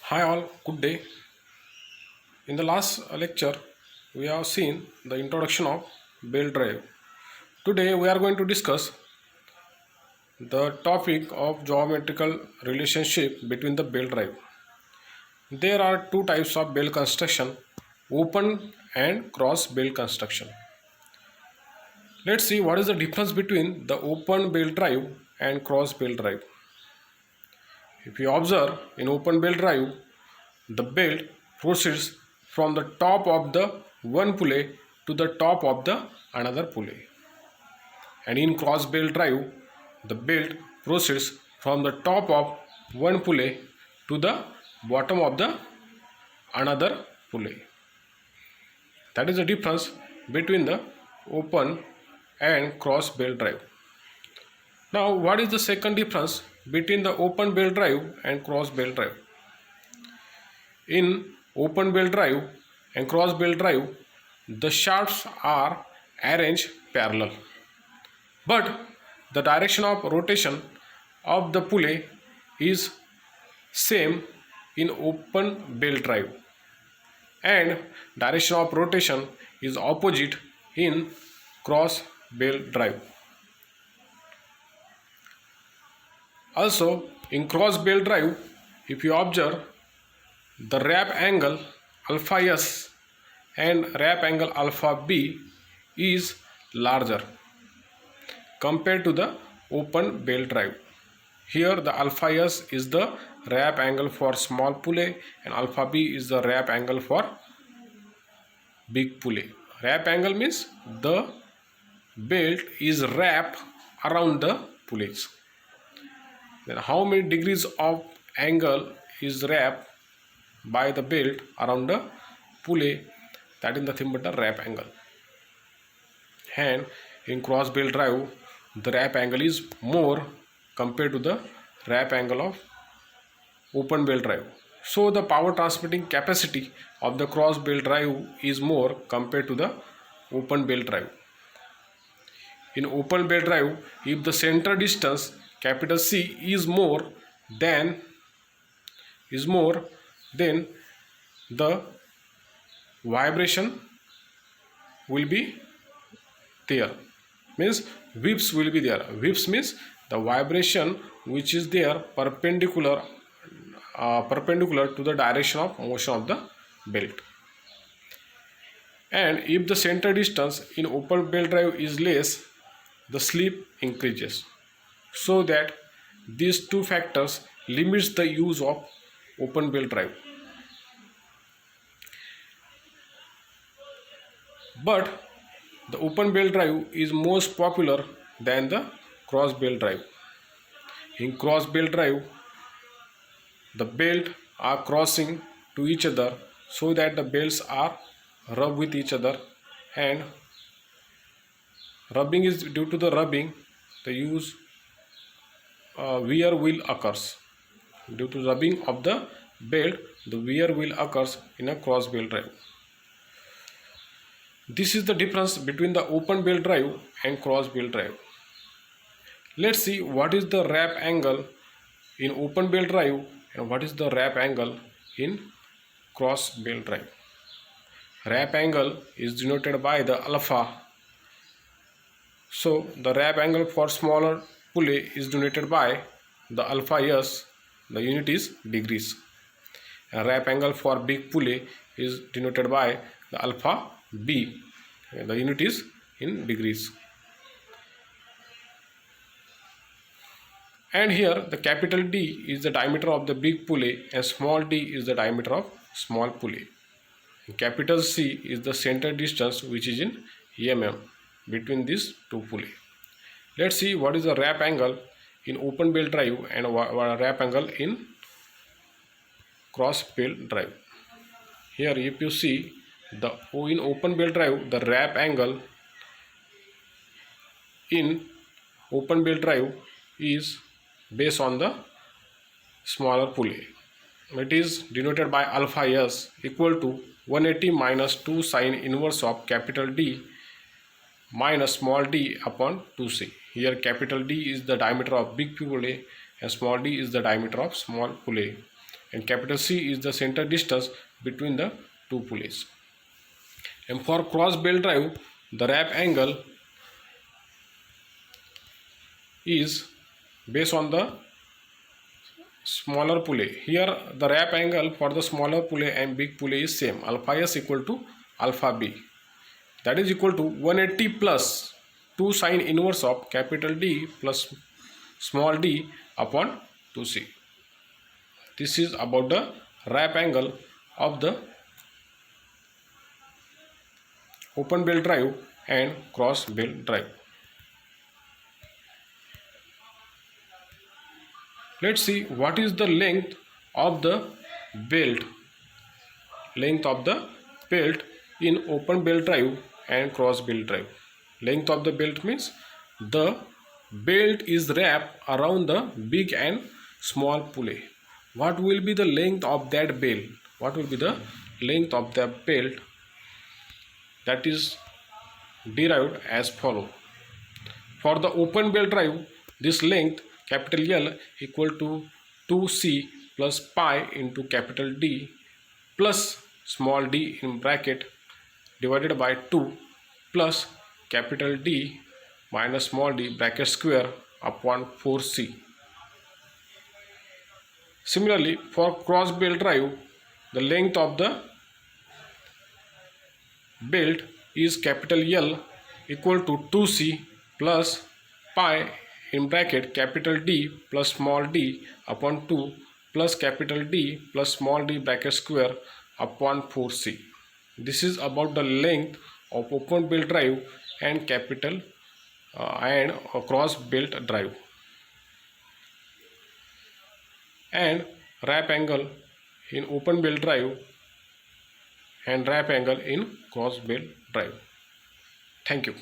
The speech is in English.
Hi all, good day. In the last lecture, we have seen the introduction of belt drive. Today, we are going to discuss the topic of geometrical relationship between the belt drive. There are two types of belt construction, open and cross belt construction. Let's see what is the difference between the open belt drive and cross belt drive. If you observe in open belt drive, the belt proceeds from the top of the one pulley to the top of the another pulley. And in cross belt drive, the belt proceeds from the top of one pulley to the bottom of the another pulley. That is the difference between the open and cross belt drive. Now, what is the second difference between the open belt drive and cross belt drive? In open belt drive and cross belt drive, the shafts are arranged parallel, but the direction of rotation of the pulley is same in open belt drive, and direction of rotation is opposite in cross belt drive. Also, in cross belt drive, if you observe, the wrap angle alpha s and wrap angle alpha b is larger compared to the open belt drive. Here the alpha s is the wrap angle for small pulley and alpha b is the wrap angle for big pulley. Wrap angle means the belt is wrapped around the pulleys. Then how many degrees of angle is wrapped by the belt around the pulley, that is nothing but the wrap angle. And in cross belt drive, the wrap angle is more compared to the wrap angle of open belt drive. So the power transmitting capacity of the cross belt drive is more compared to the open belt drive. In open belt drive, if the center distance capital C is more, then the vibration will be there, means whips will be there. Whips means the vibration which is there perpendicular to the direction of motion of the belt. And if the center distance in open belt drive is less, the slip increases, so that these two factors limits the use of open belt drive. But the open belt drive is most popular than the cross belt drive. In cross belt drive, the belt are crossing to each other so that the belts are rubbed with each other, and rubbing is due to the rubbing the use wear will occurs. Due to rubbing of the belt, the wear will occurs in a cross belt drive. This is the difference between the open belt drive and cross belt drive. Let's see what is the wrap angle in open belt drive and what is the wrap angle in cross belt drive. Wrap angle is denoted by the alpha. So the wrap angle for smaller pulley is denoted by the alpha s, the unit is degrees. And wrap angle for big pulley is denoted by the alpha b, the unit is in degrees. And here the capital D is the diameter of the big pulley and small d is the diameter of small pulley. And capital C is the center distance which is in mm between these two pulley. Let's see what is the wrap angle in open belt drive and wrap angle in cross belt drive. Here if you see, in open belt drive, the wrap angle in open belt drive is based on the smaller pulley. It is denoted by alpha s equal to 180 minus 2 sine inverse of capital D minus small d upon 2c. Here capital D is the diameter of big pulley and small d is the diameter of small pulley. and capital C is the center distance between the two pulleys. And for cross belt drive, the wrap angle is based on the smaller pulley. Here the wrap angle for the smaller pulley and big pulley is same, alpha s equal to alpha b, that is equal to 180 plus 2 sine inverse of capital D plus small d upon 2c. This is about the wrap angle of the open belt drive and cross belt drive. Let's see what is the length of the belt. Length of the belt in open belt drive and cross belt drive. Length of the belt means the belt is wrapped around the big and small pulley. What will be the length of that belt? What will be the length of the belt? That is derived as follow. For the open belt drive, this length capital L equal to 2c plus pi into capital D plus small d in bracket divided by 2 plus capital D minus small d bracket square upon 4c. Similarly, for cross belt drive, the length of the belt is capital L equal to 2c plus pi in bracket capital D plus small d upon 2 plus capital D plus small d bracket square upon 4c. This is about the length of open belt drive and capital and cross belt drive, and wrap angle in open belt drive and wrap angle in cross belt drive. Thank you.